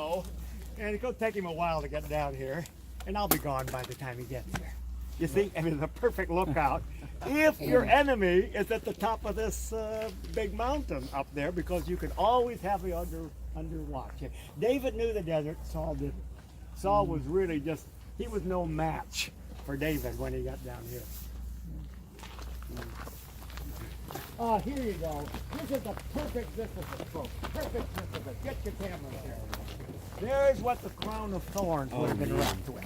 so. And it's going to take him a while to get down here. And I'll be gone by the time he gets there. You see, I mean, the perfect lookout. If your enemy is at the top of this big mountain up there, because you can always have it under watch. David knew the desert, Saul didn't. Saul was really just, he was no match for David when he got down here. Here you go. This is a perfect Sisyphus, folks. Perfect Sisyphus. Get your camera here. There's what the crown of thorns would have been wrapped with.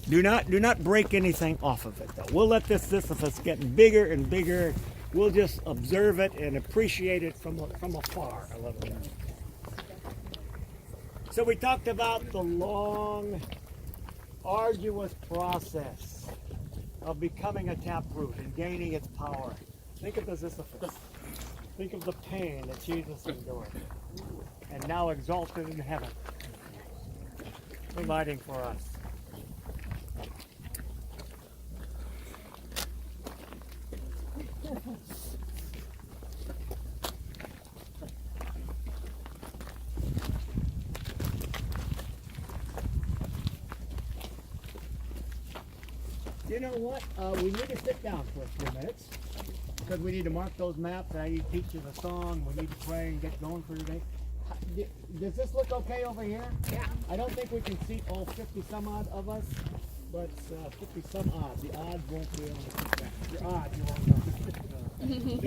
Do not break anything off of it, though. We'll let this Sisyphus get bigger and bigger. We'll just observe it and appreciate it from afar a little bit. So we talked about the long, arduous process of becoming a taproot and gaining its power. Think of the Sisyphus. Think of the pain that Jesus endured and now exalted in heaven, providing for us. You know what? We need to sit down for a few minutes because we need to mark those maps. I need to teach you the song. We need to pray and get going for today. Does this look okay over here? Yeah. I don't think we can see all 50 some odd of us, but 50 some odd. The odds won't be able to keep that. Your odds, you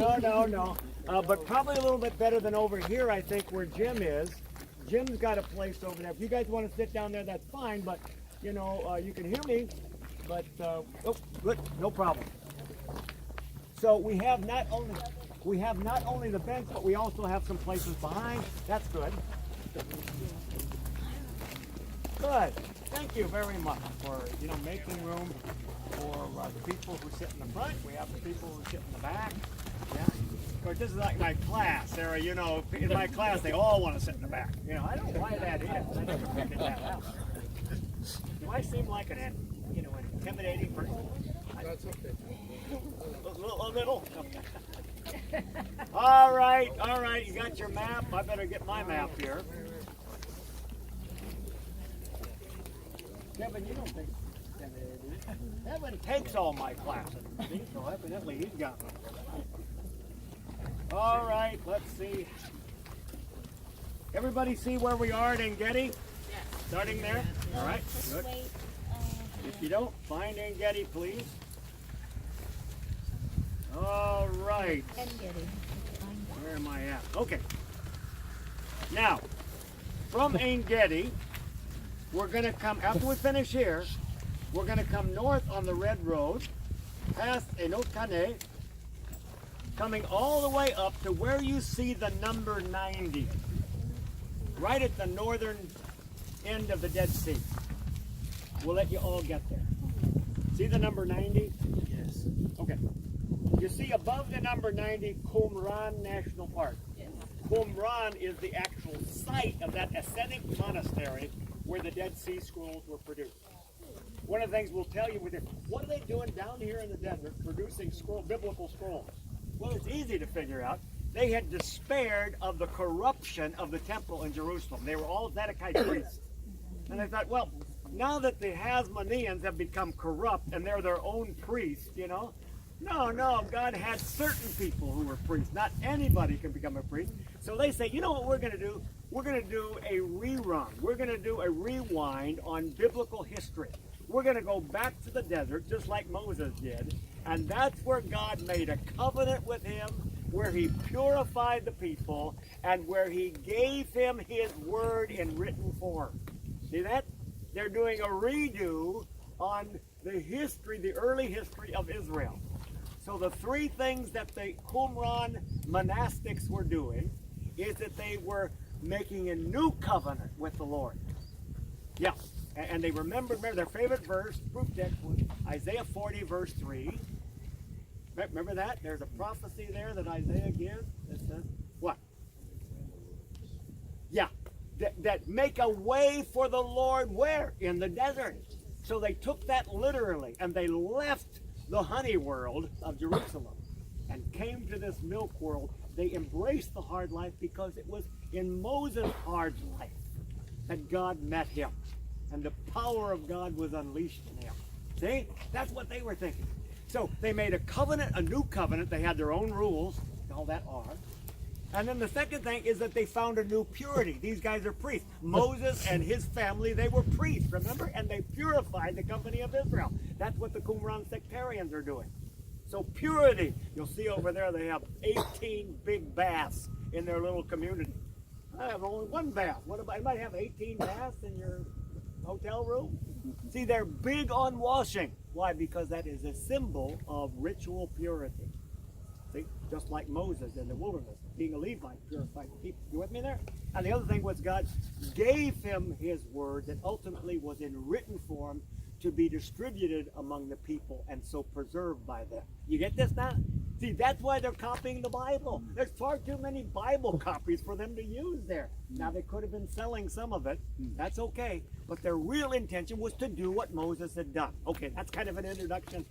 won't know. No. But probably a little bit better than over here, I think, where Jim is. Jim's got a place over there. If you guys want to sit down there, that's fine, but, you know, you can hear me. But, oh, good, no problem. So we have not only the bench, but we also have some places behind. That's good. Good. Thank you very much for, making room for the people who sit in the front. We have the people who sit in the back. Yeah. Of course, this is like my class, Sarah. In my class, they all want to sit in the back. I don't know why that is. I never figured that out. Do I seem like an intimidating person? That's okay. A little. All right. You got your map. I better get my map here. Kevin, you don't think Kevin takes all my classes, so evidently he's got them. All right, let's see. Everybody see where we are at Ein Gedi? Yes. Starting there? All right, good. If you don't, find Ein Gedi, please. All right. Ein Gedi. Where am I at? Okay. Now, from Ein Gedi, we're going to come, after we finish here, we're going to come north on the red road, past Enot Kane, coming all the way up to where you see the number 90, right at the northern end of the Dead Sea. We'll let you all get there. See the number 90? Yes. Okay. You see above the number 90, Qumran National Park. Yes. Qumran is the actual site of that ascetic monastery where the Dead Sea Scrolls were produced. One of the things we'll tell you, what are they doing down here in the desert producing biblical scrolls? Well, it's easy to figure out. They had despaired of the corruption of the temple in Jerusalem. They were all Zedekiah priests. And they thought, well, now that the Hasmoneans have become corrupt and they're their own priests, no, God had certain people who were priests. Not anybody can become a priest. So they say, you know what we're going to do? We're going to do a rerun. We're going to do a rewind on biblical history. We're going to go back to the desert, just like Moses did. And that's where God made a covenant with him, where he purified the people, and where he gave him his word in written form. See that? They're doing a redo on the history, the early history of Israel. So the three things that the Qumran monastics were doing is that they were making a new covenant with the Lord. Yeah, and they remember their favorite verse, proof text was Isaiah 40, verse 3. Remember that? There's a prophecy there that Isaiah gives that says, what? Yeah, that make a way for the Lord where? In the desert. So they took that literally, and they left the honey world of Jerusalem and came to this milk world, they embraced the hard life because it was in Moses' hard life that God met him. And the power of God was unleashed in him. See? That's what they were thinking. So they made a covenant, a new covenant. They had their own rules, all that are. And then the second thing is that they found a new purity. These guys are priests. Moses and his family, they were priests, remember? And they purified the company of Israel. That's what the Qumran sectarians are doing. So purity. You'll see over there they have 18 big baths in their little community. I have only one bath. What about, you might have 18 baths in your hotel room? See, they're big on washing. Why? Because that is a symbol of ritual purity. See, just like Moses in the wilderness, being a Levite, purified the people. You with me there? And the other thing was God gave him his word that ultimately was in written form to be distributed among the people and so preserved by them. You get this now? See, that's why they're copying the Bible. There's far too many Bible copies for them to use there. Now, they could have been selling some of it. That's okay. But their real intention was to do what Moses had done. Okay, that's kind of an introduction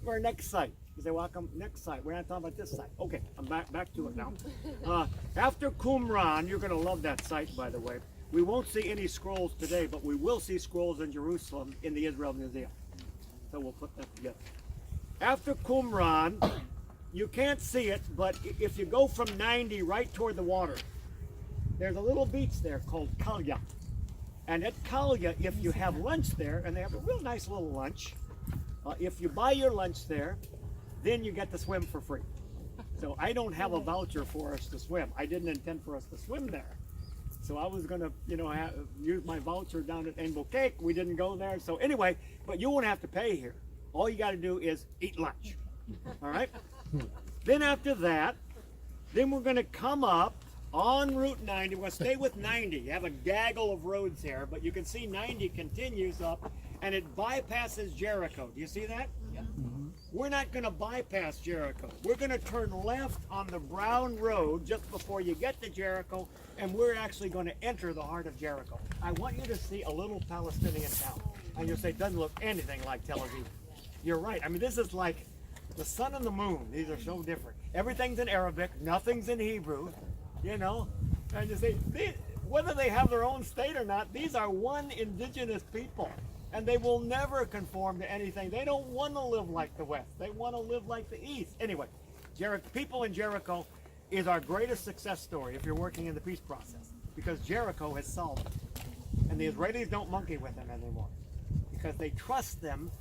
for our next site. You say, well, come next site. We're not talking about this site. Okay, I'm back to it now. After Qumran, you're going to love that site, by the way. We won't see any scrolls today, but we will see scrolls in Jerusalem in the Israel Museum. So we'll put that together. After Qumran, you can't see it, but if you go from 90 right toward the water, there's a little beach there called Kalya. And at Kalya, if you have lunch there, and they have a real nice little lunch, if you buy your lunch there, then you get to swim for free. So I don't have a voucher for us to swim. I didn't intend for us to swim there. So I was going to, use my voucher down at Rainbow Cake. We didn't go there. So anyway, but you won't have to pay here. All you got to do is eat lunch. All right? Then after that, then we're going to come up on Route 90. We're going to stay with 90. You have a gaggle of roads here, but you can see 90 continues up, and it bypasses Jericho. Do you see that? Yeah. We're not going to bypass Jericho. We're going to turn left on the brown road just before you get to Jericho, and we're actually going to enter the heart of Jericho. I want you to see a little Palestinian town. And you'll say, it doesn't look anything like Tel Aviv. You're right. I mean, this is like the sun and the moon. These are so different. Everything's in Arabic. Nothing's in Hebrew. And you say, whether they have their own state or not, these are one indigenous people. And they will never conform to anything. They don't want to live like the West. They want to live like the East. Anyway, people in Jericho is our greatest success story if you're working in the peace process, because Jericho has solved it. And the Israelis don't monkey with them anymore because they trust them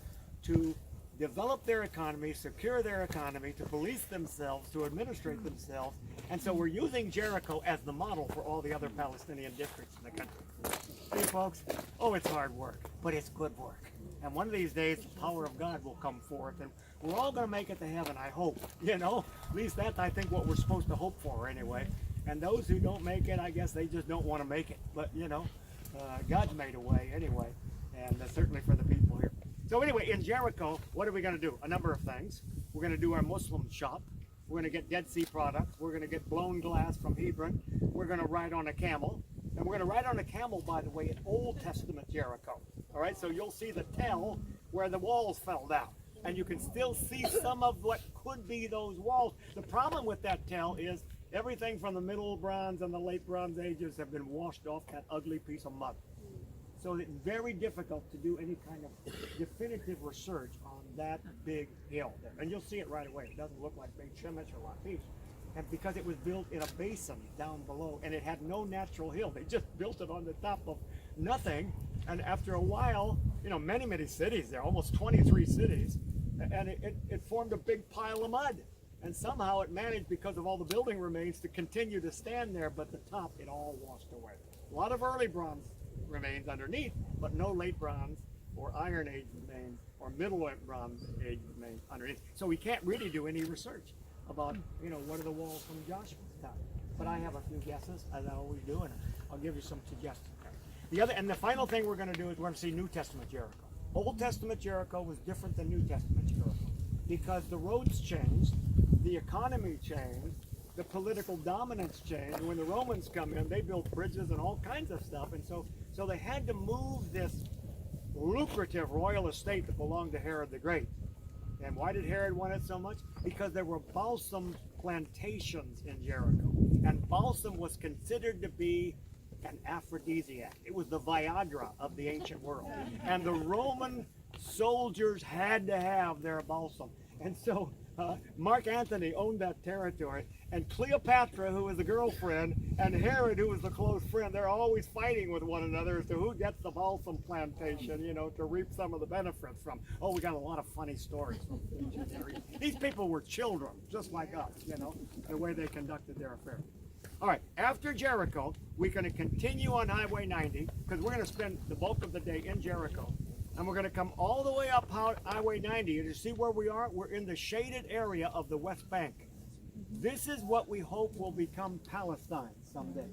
to develop their economy, secure their economy, to police themselves, to administrate themselves. And so we're using Jericho as the model for all the other Palestinian districts in the country. See, folks, it's hard work, but it's good work. And one of these days, the power of God will come forth, and we're all going to make it to heaven, I hope. At least that's, I think, what we're supposed to hope for anyway. And those who don't make it, I guess they just don't want to make it. But, God's made a way anyway, and certainly for the people here. So anyway, in Jericho, what are we going to do? A number of things. We're going to do our Muslim shop. We're going to get Dead Sea products. We're going to get blown glass from Hebron. We're going to ride on a camel. And we're going to ride on a camel, by the way, in Old Testament Jericho. All right, so you'll see the tell where the walls fell down. And you can still see some of what could be those walls. The problem with that tell is everything from the Middle Bronze and the Late Bronze Ages have been washed off that ugly piece of mud. So it's very difficult to do any kind of definitive research on that big hill there. And you'll see it right away. It doesn't look like Beit Shemesh or Lachish. And because it was built in a basin down below, and it had no natural hill. They just built it on the top of nothing. And after a while, many, many cities there, almost 23 cities, and it formed a big pile of mud. And somehow it managed, because of all the building remains, to continue to stand there, but the top, it all washed away. A lot of early bronze remains underneath, but no late bronze or Iron Age remains or Middle Bronze Age remains underneath. So we can't really do any research about, what are the walls from Joshua's time. But I have a few guesses, as I always do, and I'll give you some suggestions. The final thing we're going to do is we're going to see New Testament Jericho. Old Testament Jericho was different than New Testament Jericho because the roads changed, the economy changed, the political dominance changed. When the Romans come in, they built bridges and all kinds of stuff, and so they had to move this lucrative royal estate that belonged to Herod the Great And why did Herod want it so much? Because there were balsam plantations in Jericho. And balsam was considered to be an aphrodisiac. It was the Viagra of the ancient world. And the Roman soldiers had to have their balsam. And so Mark Antony owned that territory. And Cleopatra, who was the girlfriend, and Herod, who was the close friend, they're always fighting with one another as to who gets the balsam plantation, you know, to reap some of the benefits from. Oh, we got a lot of funny stories from ancient Herod. These people were children, just like us, you know, the way they conducted their affairs. All right, after Jericho, we're going to continue on Highway 90, because we're going to spend the bulk of the day in Jericho. And we're going to come all the way up Highway 90. And you see where we are? We're in the shaded area of the West Bank. This is what we hope will become Palestine someday.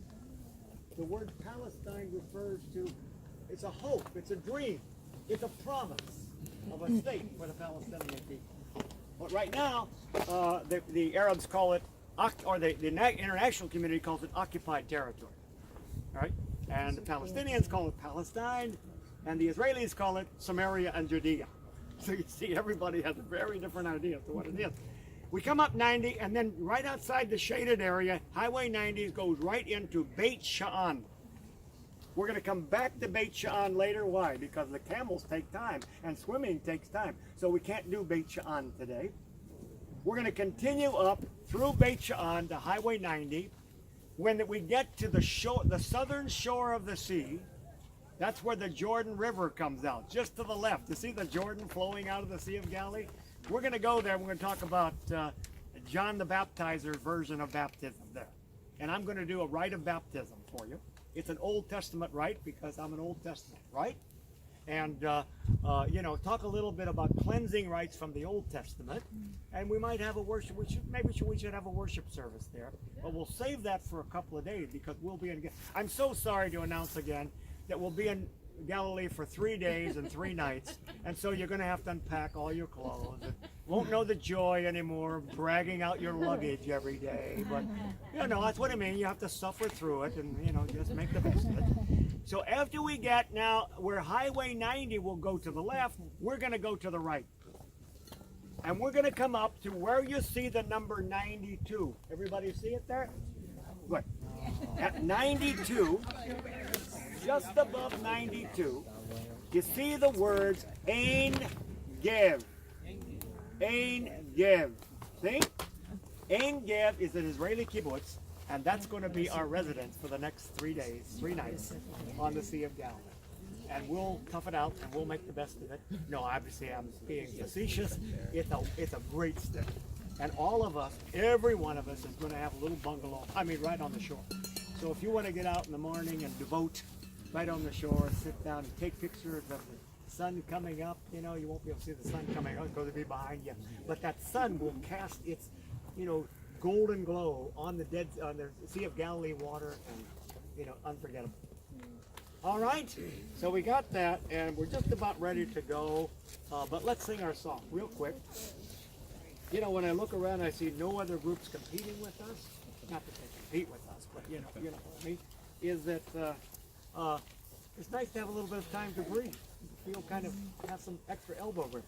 The word Palestine refers to, it's a hope, it's a dream, it's a promise of a state for the Palestinian people. But right now, the Arabs call it, or the international community calls it occupied territory. All right? And the Palestinians call it Palestine, and the Israelis call it Samaria and Judea. So you see, everybody has a very different idea as to what it is. We come up 90, and then right outside the shaded area, Highway 90 goes right into Beit Sha'an. We're going to come back to Beit Sha'an later. Why? Because the camels take time, and swimming takes time. So we can't do Beit Sha'an today. We're going to continue up through Beit Sha'an to Highway 90. When we get to the shore, the southern shore of the sea, that's where the Jordan River comes out, just to the left. You see the Jordan flowing out of the Sea of Galilee? We're going to go there. We're going to talk about John the Baptizer's version of baptism there. And I'm going to do a rite of baptism for you. It's an Old Testament rite because I'm an Old Testament, right? And, you know, talk a little bit about cleansing rites from the Old Testament. And we might have a worship, we should have a worship service there. But we'll save that for a couple of days because we'll be in, I'm so sorry to announce again that we'll be in Galilee for 3 days and 3 nights, and so you're going to have to unpack all your clothes and won't know the joy anymore of dragging out your luggage every day. But you know, that's what I mean. You have to suffer through it and, you know, just make the best of it. So after we get now where Highway 90 will go to the left, we're going to go to the right, and we're going to come up to where you see the number 92. Everybody see it there? Good. At 92, just above 92, you see the words Ein Gedi. Ein Gedi. See? Ein Gedi is an Israeli kibbutz, and that's going to be our residence for the next 3 days, 3 nights on the Sea of Galilee. And we'll tough it out, and we'll make the best of it. No, obviously I'm being facetious. It's a great step. And all of us, every one of us, is going to have a little bungalow, right on the shore. So if you want to get out in the morning and devote right on the shore and sit down and take pictures of the sun coming up, you know, you won't be able to see the sun coming up, it's going to be behind you. But that sun will cast its, you know, golden glow on the Sea of Galilee water, and, you know, unforgettable. All right, so we got that, and we're just about ready to go. But let's sing our song real quick. You know, when I look around, I see no other groups competing with us. Not that they compete with us, but you know what I mean. Is that it's nice to have a little bit of time to breathe. Feel kind of have some extra elbow room.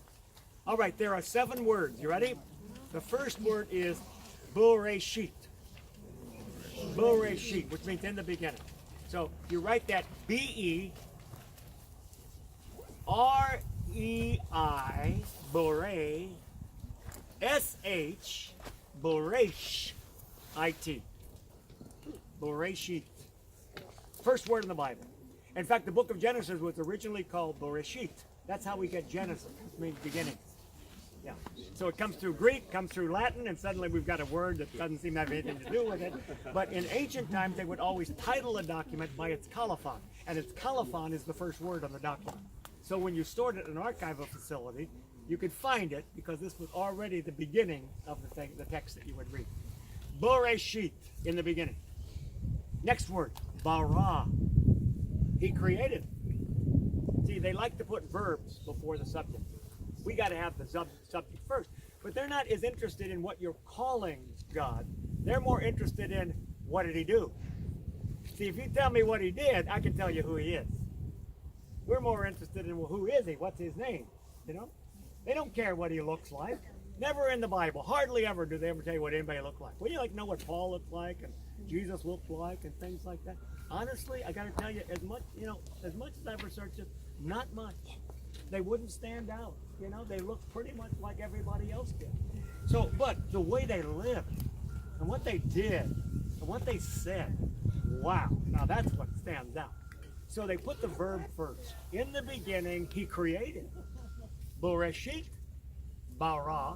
All right, there are 7 words. You ready? The first word is Bereshit. Bereshit, which means in the beginning. So you write that B-E-R-E-I, Borei, S-H, Boresh, I-T. Bereshit. First word in the Bible. In fact, the book of Genesis was originally called Bereshit. That's how we get Genesis. It means beginnings. Yeah. So it comes through Greek, comes through Latin, and suddenly we've got a word that doesn't seem to have anything to do with it. But in ancient times, they would always title a document by its colophon. And its colophon is the first word on the document. So when you stored it in an archival facility, you could find it because this was already the beginning of the text that you would read. Bereshit, in the beginning. Next word, bara. He created. See, they like to put verbs before the subject. We got to have the subject first. But they're not as interested in what you're calling God. They're more interested in what did he do. See, if you tell me what he did, I can tell you who he is. We're more interested in, well, who is he? What's his name? You know? They don't care what he looks like. Never in the Bible, hardly ever do they ever tell you what anybody looked like. Well, you like know what Paul looked like and Jesus looked like and things like that. Honestly, I got to tell you, as much as I've researched it, not much. They wouldn't stand out. They looked pretty much like everybody else did. So, but the way they lived and what they did and what they said, wow, now that's what stands out. So they put the verb first. In the beginning, he created. Bereshit, bara.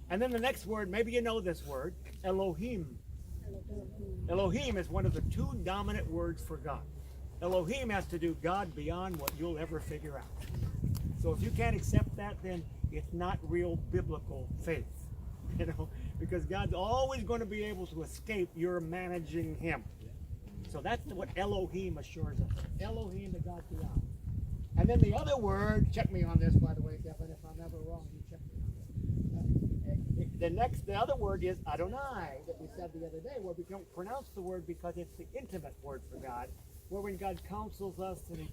And then the next word, maybe you know this word, Elohim. Elohim is one of the two dominant words for God. Elohim has to do God beyond what you'll ever figure out. So if you can't accept that, then it's not real biblical faith. Because God's always going to be able to escape your managing him. So that's what Elohim assures us. Elohim, the God beyond. And then the other word, check me on this, by the way, Devin, if I'm ever wrong, you check me on this. The other word is Adonai, that we said the other day, where we don't pronounce the word because it's the intimate word for God, where when God counsels us and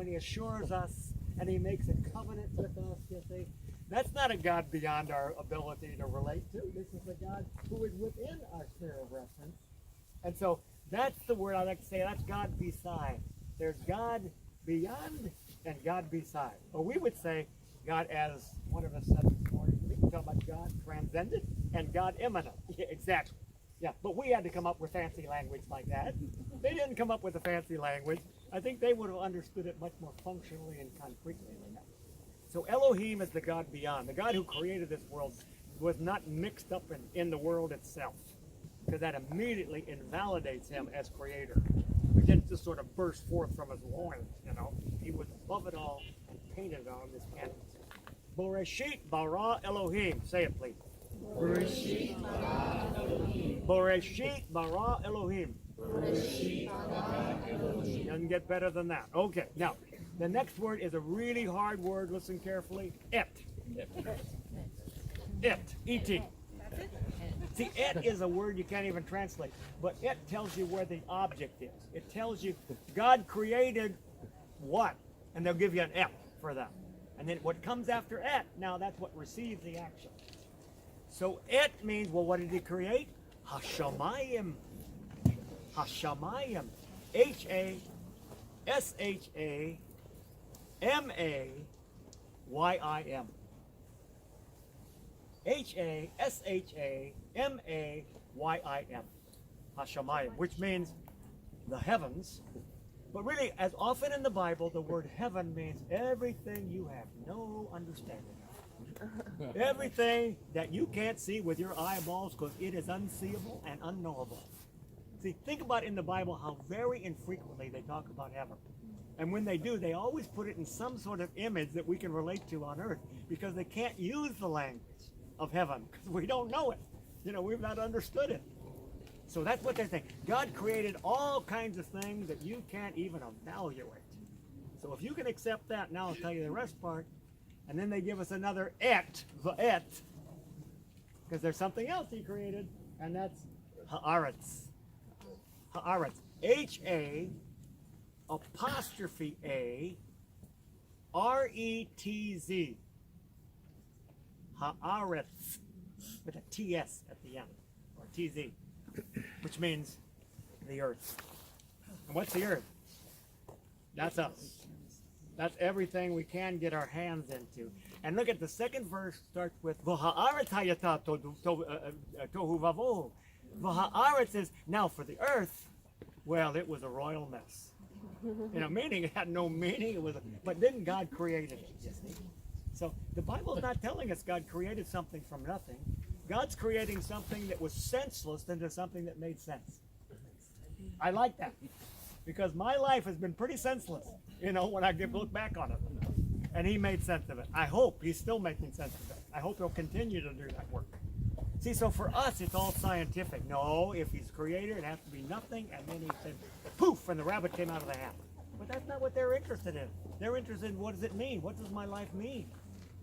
he assures us and he makes a covenant with us, you see, that's not a God beyond our ability to relate to. This is a God who is within our sphere of reference. And so that's the word I like to say, that's God beside. There's God beyond and God beside. Or we would say God, as one of us said this morning, we can talk about God transcendent and God immanent. Yeah, exactly. Yeah, but we had to come up with fancy language like that. They didn't come up with a fancy language. I think they would have understood it much more functionally and concretely than that. So Elohim is the God beyond. The God who created this world was not mixed up in the world itself, because that immediately invalidates him as creator. He didn't just sort of burst forth from his loins, He was above it all and painted it on this canvas. Bereshit bara Elohim. Say it, please. Bereshit bara Elohim. Bereshit bara Elohim. Bereshit bara Elohim. Doesn't get better than that. Okay, now, the next word is a really hard word. Listen carefully. Et. E-T. See, et is a word you can't even translate, but it tells you where the object is. It tells you God created what, and they'll give you an et for that. And then what comes after et, now that's what receives the action. So et means, well, what did he create? Hashamayim. Hashamayim. H-A-S-H-A-M-A-Y-I-M. H-A-S-H-A-M-A-Y-I-M. Hashamayim, which means the heavens. But really, as often in the Bible, the word heaven means everything you have no understanding of. Everything that you can't see with your eyeballs because it is unseeable and unknowable. See, think about in the Bible how very infrequently they talk about heaven. And when they do, they always put it in some sort of image that we can relate to on earth, because they can't use the language of heaven because we don't know it. We've not understood it. So that's what they're saying. God created all kinds of things that you can't even evaluate. So if you can accept that, now I'll tell you the rest part. And then they give us another et, the et, because there's something else he created, and that's haaretz. Haaretz. H-A-R-E-T-Z. Haaretz. With a T-S at the end, or T-Z, which means the earth. And what's the earth? That's us. That's everything we can get our hands into. And look at the second verse, starts with V'ha'aretz hayata tohu vavohu. V'ha'aretz is, now for the earth, well, it was a royal mess. Meaning it had no meaning. But then God created it, you see. So the Bible's not telling us God created something from nothing. God's creating something that was senseless into something that made sense. I like that, because my life has been pretty senseless, when I look back on it. And he made sense of it. I hope he's still making sense of it. I hope he'll continue to do that work. See, so for us, it's all scientific. No, if he's creator, it has to be nothing, and then he said, poof, and the rabbit came out of the hat. But that's not what they're interested in. They're interested in, what does it mean? What does my life mean?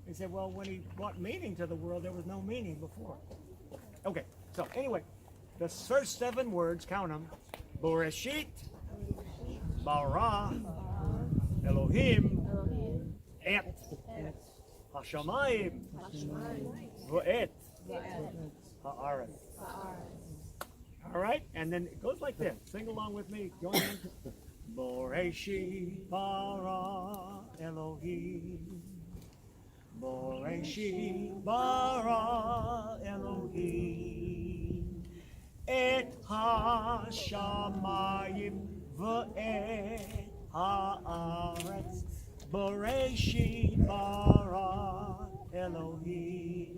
He said, well, when he brought meaning to the world, there was no meaning before. Okay, so anyway, the first 7 words, count them. Bereshit, bara, Elohim, et, Hashamayim v'et ha'aretz. All right, and then it goes like this. Sing along with me. Join in. Boreshit bara Elohim. Boreshit bara Elohim. Et hashamayim v'et ha'aretz. Boreshit bara Elohim.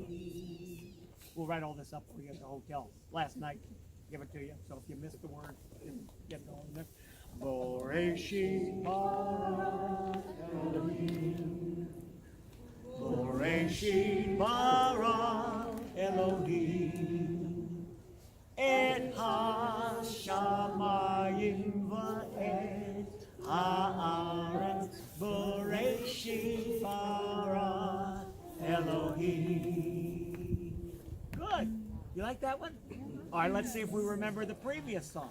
We'll write all this up for you at the hotel. Last night, give it to you. So if you missed the word, get it all in there. Boreshit bara Elohim. Boreshit bara Elohim. Et hashamayim va'et ha'aretz. Boreshit bara Elohim. Good. You like that one? All right, let's see if we remember the previous song.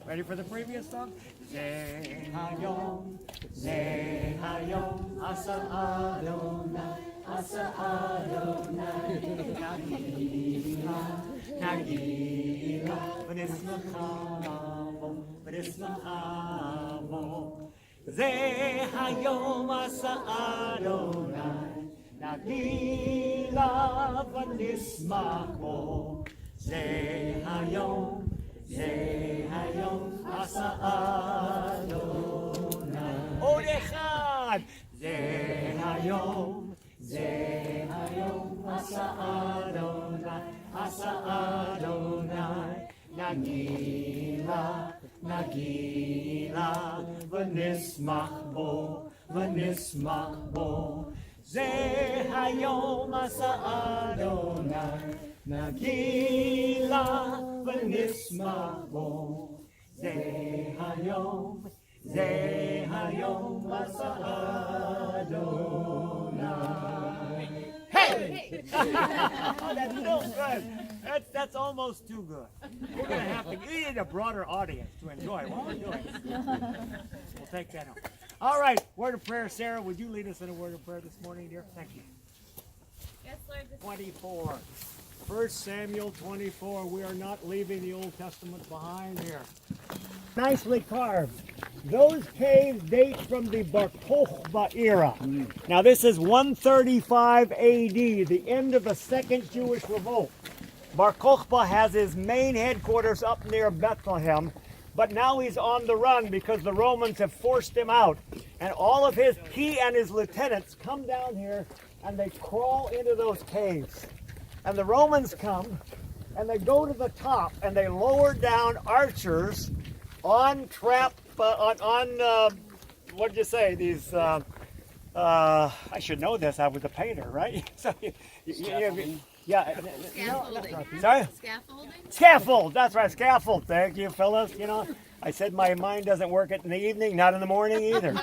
Ready for the previous song? Zehayom, Zehayom, Asa Adonai, Asa Adonai, Nagila, Nagila, V'nismachamo, Zehayom, Asa Adonai, Nagila, V'nismachamo, Zehayom, Zehayom Asa Adonai. Od echad. Zehayom, Zehayom Asa Adonai, Asa Adonai. Nagila, Nagila, v'nismach bo. Zehayom Asa Adonai. Nagila v'nismach bo. Zehayom, Zehayom Asa Adonai. Hey! Oh, that's so good. That's almost too good. We're going to have to get a broader audience to enjoy what we're doing. We'll take that home. All right, word of prayer. Sarah, would you lead us in a word of prayer this morning, dear? Thank you. Yes, Lord. 24. 1 Samuel 24. We are not leaving the Old Testament behind here. Nicely carved. Those caves date from the Bar Kokhba era. Now this is 135 AD, the end of the Second Jewish Revolt. Bar Kokhba has his main headquarters up near Bethlehem, but now he's on the run because the Romans have forced him out. And he and his lieutenants come down here and they crawl into those caves. And the Romans come and they go to the top and they lower down archers on what'd you say, these, I should know this, I was a painter, right? So, Scaffolding. Sorry? Scaffolding? Scaffold, that's right, scaffold. Thank you, fellas. You know, I said my mind doesn't work in the evening, not in the morning either.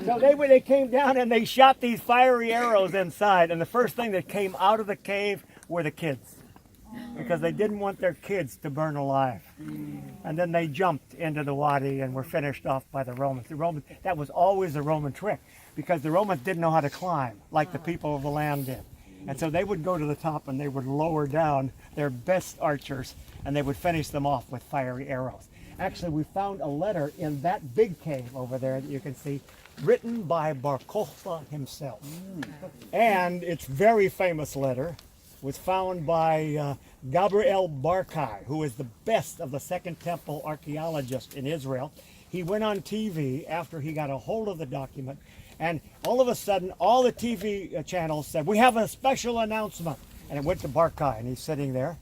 So they came down and they shot these fiery arrows inside, and the first thing that came out of the cave were the kids, because they didn't want their kids to burn alive. And then they jumped into the wadi and were finished off by the Romans. That was always the Roman trick, because the Romans didn't know how to climb like the people of the land did. And so they would go to the top and they would lower down their best archers and they would finish them off with fiery arrows. Actually, we found a letter in that big cave over there that you can see, written by Bar Kokhba himself. And its very famous letter was found by Gabriel Barkai, who is the best of the Second Temple archaeologists in Israel. He went on TV after he got a hold of the document, and all of a sudden, all the TV channels said, "We have a special announcement." And it went to Barkai, and he's sitting there,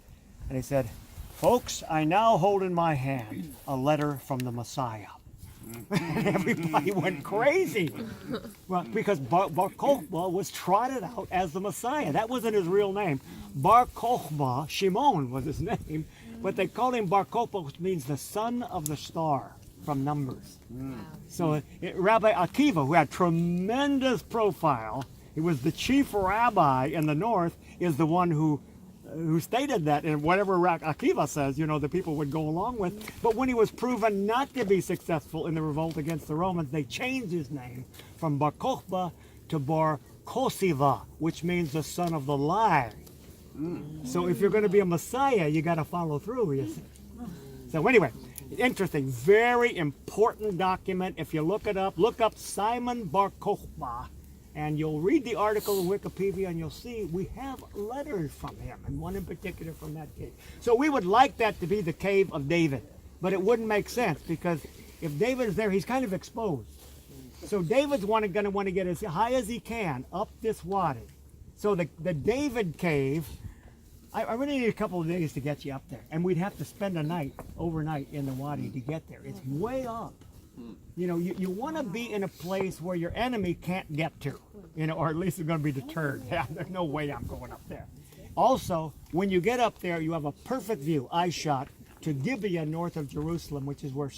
and he said, "Folks, I now hold in my hand a letter from the Messiah." Everybody went crazy. Well, because Bar Kokhba was trotted out as the Messiah. That wasn't his real name. Bar Kokhba, Shimon was his name, but they called him Bar Kokhba, which means the son of the star from Numbers. So Rabbi Akiva, who had tremendous profile, he was the chief rabbi in the north, is the one who stated that, and whatever Akiva says, you know, the people would go along with. But when he was proven not to be successful in the revolt against the Romans, they changed his name from Bar Kokhba to Bar Kosiva, which means the son of the lie. So if you're going to be a Messiah, you got to follow through. You see. So anyway, interesting, very important document. If you look it up, look up Simon Bar Kokhba, and you'll read the article in Wikipedia, and you'll see we have letters from him, and one in particular from that cave. So we would like that to be the cave of David, but it wouldn't make sense because if David is there, he's kind of exposed. So David's going to want to get as high as he can up this wadi. So the David cave, I really need a couple of days to get you up there. And we'd have to spend a night, overnight in the wadi to get there. It's way up. You know, you want to be in a place where your enemy can't get to, you know, or at least they're going to be deterred. Yeah, there's no way I'm going up there. Also, when you get up there, you have a perfect view, eye shot, to Gibeah north of Jerusalem, which is where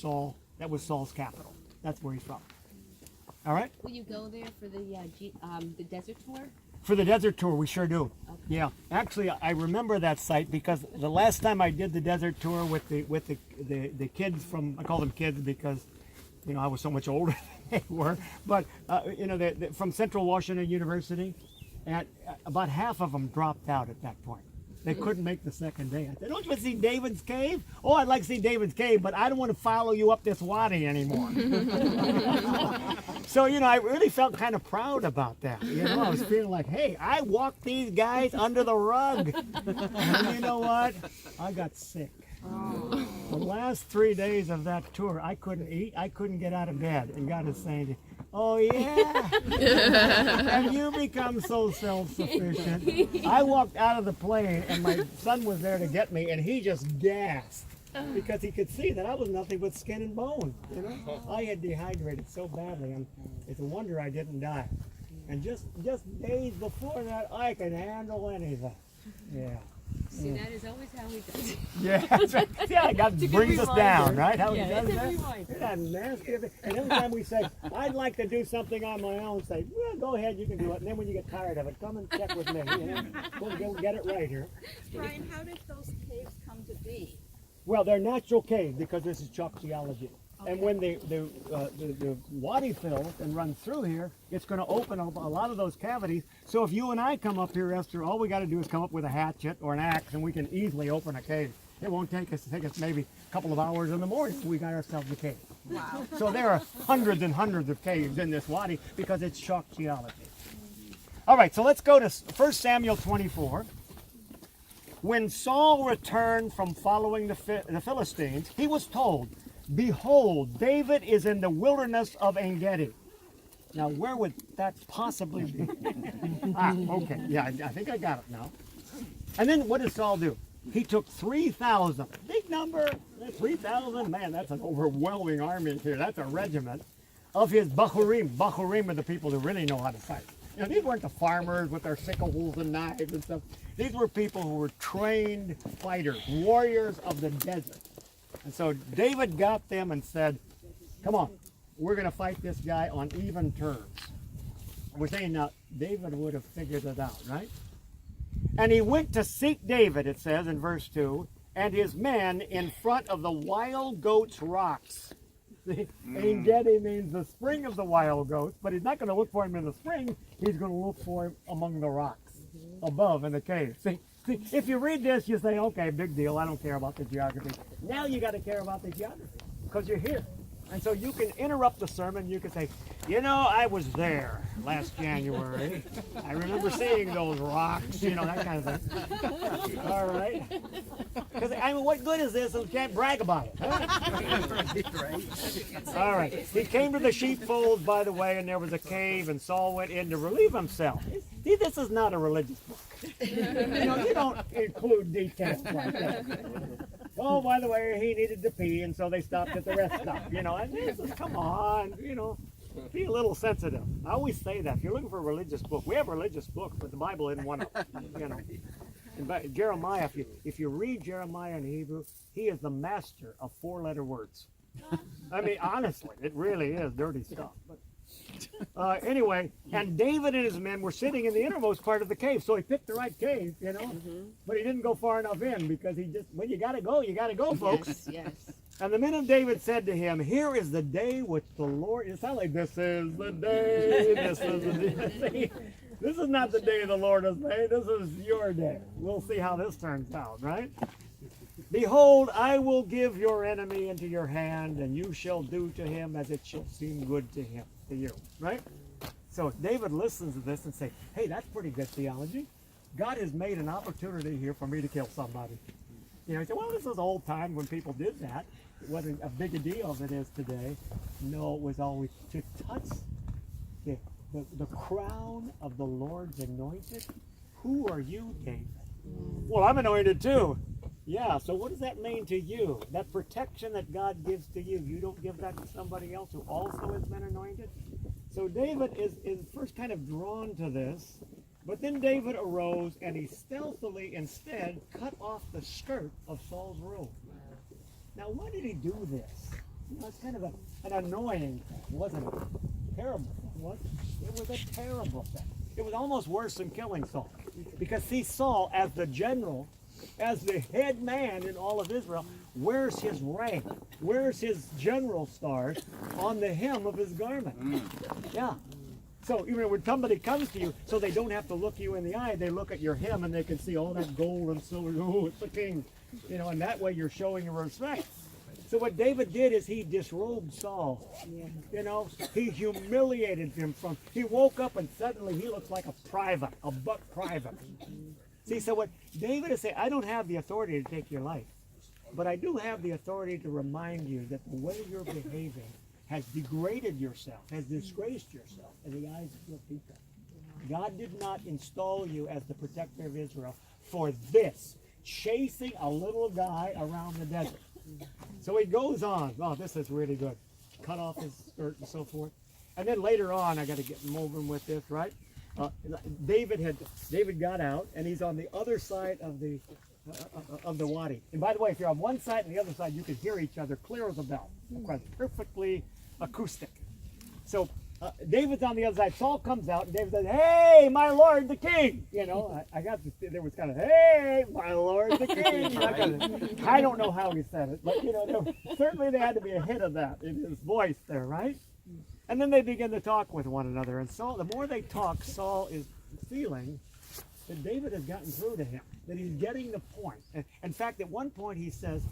that was Saul's capital. That's where he's from. All right? Will you go there for the desert tour? For the desert tour, we sure do. Okay. Yeah, actually, I remember that site because the last time I did the desert tour with the kids from, I call them kids because, you know, I was so much older than they were, but you know, from Central Washington University, and about half of them dropped out at that point. They couldn't make the second day. I said, "Don't you want to see David's cave? Oh, I'd like to see David's cave, but I don't want to follow you up this wadi anymore." So, you know, I really felt kind of proud about that. You know, I was feeling like, hey, I walked these guys under the rug. And you know what? I got sick. The last 3 days of that tour, I couldn't eat. I couldn't get out of bed. And God is saying, "Oh, yeah? Have you become so self-sufficient?" I walked out of the plane, and my son was there to get me, and he just gasped because he could see that I was nothing but skin and bone. You know, I had dehydrated so badly, and it's a wonder I didn't die. And just days before that, I could handle anything. Yeah. See, that is always how he does it. Yeah, God brings us down, right? How he does it's a that? reminder. Isn't that nasty? And every time we say, "I'd like to do something on my own," say, "Well, go ahead, you can do it." And then when you get tired of it, come and check with me. You know? We'll get it right here. Bryan, how did those caves come to be? Well, they're natural caves because this is chalk geology. And when the wadi fills and runs through here, it's going to open up a lot of those cavities. So if you and I come up here, Esther, all we got to do is come up with a hatchet or an axe, and we can easily open a cave. It won't take us maybe a couple of hours in the morning. We got ourselves a cave. Wow. So there are hundreds and hundreds of caves in this wadi because it's chalk geology. All right, so let's go to 1 Samuel 24. When Saul returned from following the Philistines, he was told, "Behold, David is in the wilderness of Ein Gedi." Now, where would that possibly be? Okay, yeah, I think I got it now. And then what did Saul do? He took 3,000, big number, 3,000, man, that's an overwhelming army here. That's a regiment of his Bachurim. Bachurim are the people who really know how to fight. You know, these weren't the farmers with their sickles and knives and stuff. These were people who were trained fighters, warriors of the desert. And so David got them and said, "Come on, we're going to fight this guy on even terms." We're saying now, David would have figured it out, right? And he went to seek David, it says in verse 2, and his men in front of the wild goats' rocks. Ein Gedi means the spring of the wild goats, but he's not going to look for him in the spring. He's going to look for him among the rocks above in the cave. See, if you read this, you say, "Okay, big deal. I don't care about the geography." Now you got to care about the geography because you're here. And so you can interrupt the sermon. You can say, "You know, I was there last January. I remember seeing those rocks," you know, that kind of thing. All right? Because, I mean, what good is this if we can't brag about it? Huh? All right. He came to the sheepfolds, by the way, and there was a cave, and Saul went in to relieve himself. See, this is not a religious book. You know, you don't include details like that. "Oh, by the way, he needed to pee," and so they stopped at the rest stop. You know, and this is, come on, you know, be a little sensitive. I always say that. If you're looking for a religious book, we have religious books, but the Bible isn't one of them. You know. And by Jeremiah, if you read Jeremiah in Hebrew, he is the master of 4-letter words. I mean, honestly, it really is dirty stuff. But anyway, and David and his men were sitting in the innermost part of the cave, so he picked the right cave, you know. But he didn't go far enough in because he just, well, you got to go, folks. Yes. And the men of David said to him, "Here is the day which the Lord," it sounds like this is the day, this is the day. This is not the day the Lord has made. This is your day. We'll see how this turns out, right? Behold, I will give your enemy into your hand, and you shall do to him as it shall seem good to him, to you, right? So David listens to this and say, hey, that's pretty good theology. God has made an opportunity here for me to kill somebody. You know, he said, well, this was old time when people did that. It wasn't as big a deal as it is today. No, it was always to touch the crown of the Lord's anointed. Who are you, David? Well, I'm anointed too. Yeah, so what does that mean to you? That protection that God gives to you, you don't give that to somebody else who also has been anointed? So David is first kind of drawn to this, but then David arose and he stealthily instead cut off the skirt of Saul's robe. Now, why did he do this? You know, it's kind of an annoying thing, wasn't it? Terrible. It was a terrible thing. It was almost worse than killing Saul. Because see, Saul, as the general, as the head man in all of Israel, wears his rank, wears his general stars on the hem of his garment. Yeah. So even when somebody comes to you, so they don't have to look you in the eye, they look at your hem and they can see all that gold and silver. Oh, it's the king. You know, and that way you're showing your respect. So what David did is he disrobed Saul. You know, he humiliated him he woke up and suddenly he looks like a private, a buck private. See, so what David is saying, I don't have the authority to take your life, but I do have the authority to remind you that the way you're behaving has degraded yourself, has disgraced yourself in the eyes of your people. God did not install you as the protector of Israel for this, chasing a little guy around the desert. So he goes on. Oh, this is really good. Cut off his skirt and so forth. And then later on, I got to get moving with this, right? David got out, and he's on the other side of the wadi. And by the way, if you're on one side and the other side, you can hear each other clear as a bell. Perfectly acoustic. So David's on the other side. Saul comes out, and David says, "Hey, my lord, the king." You know, there was kind of, "Hey, my lord, the king." I don't know how he said it, but you know, certainly there had to be a hit of that in his voice there, right? And then they begin to talk with one another. And Saul, the more they talk, Saul is feeling that David has gotten through to him, that he's getting the point. In fact, at one point he says,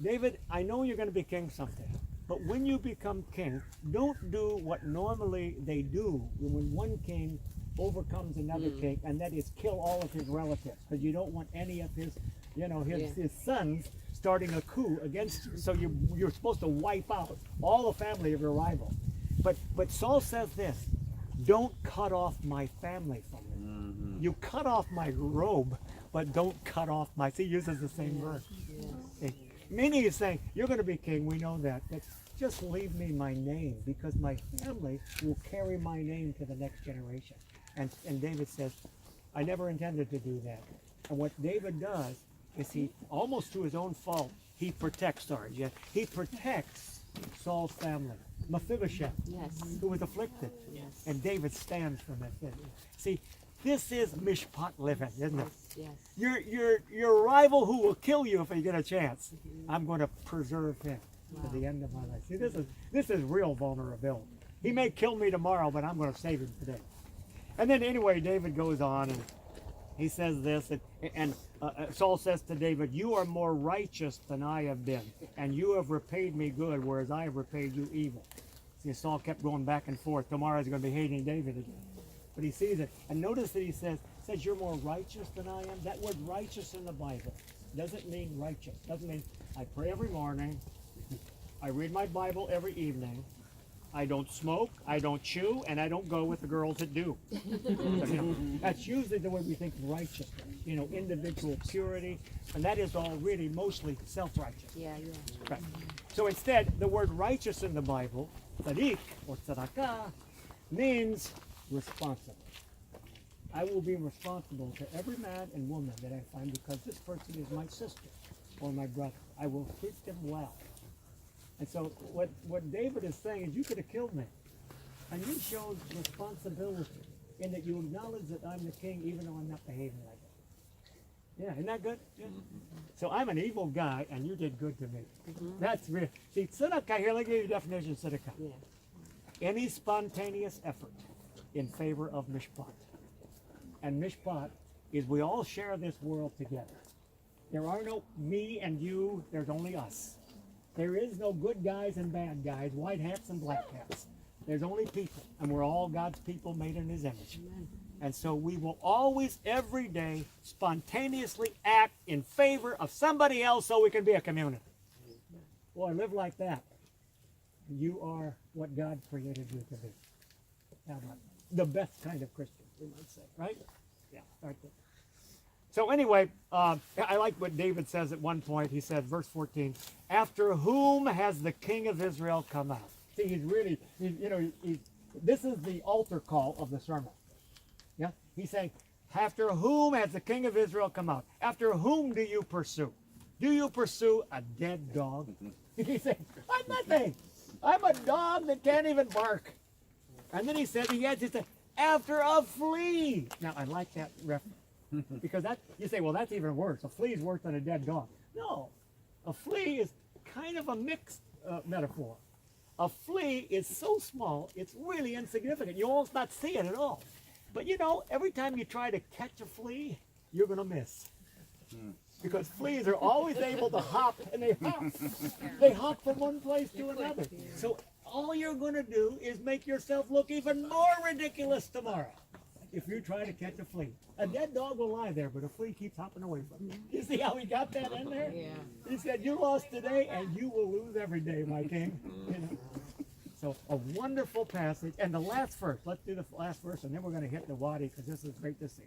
David, I know you're going to be king someday, but when you become king, don't do what normally they do when one king overcomes another king, and that is kill all of his relatives, because you don't want any of his, his sons starting a coup against you. So you're supposed to wipe out all the family of your rival. But Saul says this, don't cut off my family from me. You cut off my robe, but don't cut off my, see, he uses the same verse. Okay. Meaning he's saying, you're going to be king, we know that, but just leave me my name, because my family will carry my name to the next generation. And David says, I never intended to do that. And what David does is he, almost to his own fault, he protects Saul's family. Mephibosheth, who was afflicted. And David stands for Mephibosheth. See, this is mishpat living, isn't it? Your rival who will kill you if you get a chance. I'm going to preserve him to the end of my life. See, this is real vulnerability. He may kill me tomorrow, but I'm going to save him today. And then anyway, David goes on and he says this, and Saul says to David, you are more righteous than I have been, and you have repaid me good, whereas I have repaid you evil. See, Saul kept going back and forth. Tomorrow he's going to be hating David again. But he sees it. And notice that he says you're more righteous than I am. That word righteous in the Bible doesn't mean righteous. Doesn't mean I pray every morning, I read my Bible every evening, I don't smoke, I don't chew, and I don't go with the girls that do. That's usually the way we think of righteousness. Individual purity, and that is all really mostly self-righteous. Right. So instead, the word righteous in the Bible, tzaddik or tzedakah, means responsible. I will be responsible to every man and woman that I find, because this person is my sister or my brother. I will treat them well. And so what David is saying is, you could have killed me. And you showed responsibility in that you acknowledge that I'm the king even though I'm not behaving like it. Yeah, isn't that good? Yeah. So I'm an evil guy and you did good to me. That's real. See, tzedakah here, let me give you a definition of tzedakah. Any spontaneous effort in favor of mishpat. And mishpat is we all share this world together. There are no me and you, there's only us. There is no good guys and bad guys, white hats and black hats. There's only people, and we're all God's people made in his image. And so we will always, every day, spontaneously act in favor of somebody else so we can be a community. Boy, live like that. You are what God created you to be. How about the best kind of Christian, we might say, right? Yeah, right there. So anyway, I like what David says at one point. He said, verse 14, after whom has the king of Israel come out? See, this is the altar call of the sermon. Yeah, he's saying, after whom has the king of Israel come out? After whom do you pursue? Do you pursue a dead dog? He's saying, I'm nothing. I'm a dog that can't even bark. And then he said, after a flea. Now, I like that reference. Because you say, well, that's even worse. A flea is worse than a dead dog. No, a flea is kind of a mixed metaphor. A flea is so small, it's really insignificant. You almost not see it at all. But you know, every time you try to catch a flea, you're going to miss. Because fleas are always able to hop, and they hop. They hop from one place to another. So all you're going to do is make yourself look even more ridiculous tomorrow if you try to catch a flea. A dead dog will lie there, but a flea keeps hopping away from you. You see how he got that in there? Yeah. He said, you lost today, and you will lose every day, my king. You know? So a wonderful passage. And the last verse, let's do the last verse, and then we're going to hit the wadi, because this is great to see.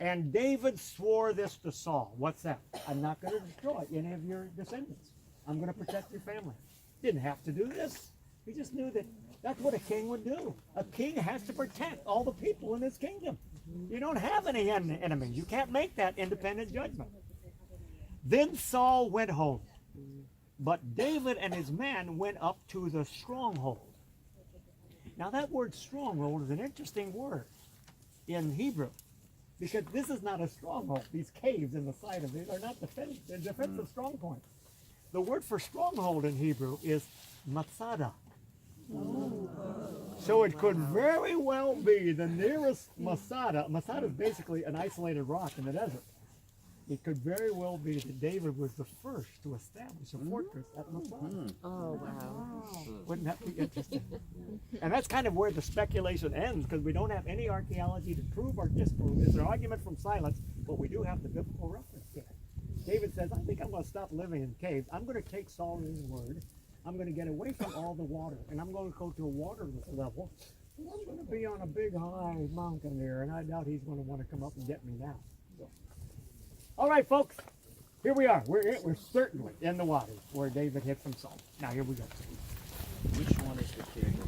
And David swore this to Saul. What's that? I'm not going to destroy any of your descendants. I'm going to protect your family. Didn't have to do this. He just knew that that's what a king would do. A king has to protect all the people in his kingdom. You don't have any enemies. You can't make that independent judgment. Then Saul went home, but David and his men went up to the stronghold. Now that word stronghold is an interesting word in Hebrew, because this is not a stronghold. These caves in the side of it are not they're defensive strong points. The word for stronghold in Hebrew is matzada. So it could very well be the nearest Masada. Masada is basically an isolated rock in the desert. It could very well be that David was the first to establish a fortress at Masada. Oh, wow. Wouldn't that be interesting? And that's kind of where the speculation ends, because we don't have any archaeology to prove or disprove. It's an argument from silence, but we do have the biblical reference to it. David says, I think I'm going to stop living in caves. I'm going to take Solomon's word. I'm going to get away from all the water, and I'm going to go to a waterless level. And I'm going to be on a big high mountain there, and I doubt he's going to want to come up and get me now. So. All right, folks, here we are. We're certainly in the wadi where David hid from Saul. Now here we go. Which one is the king?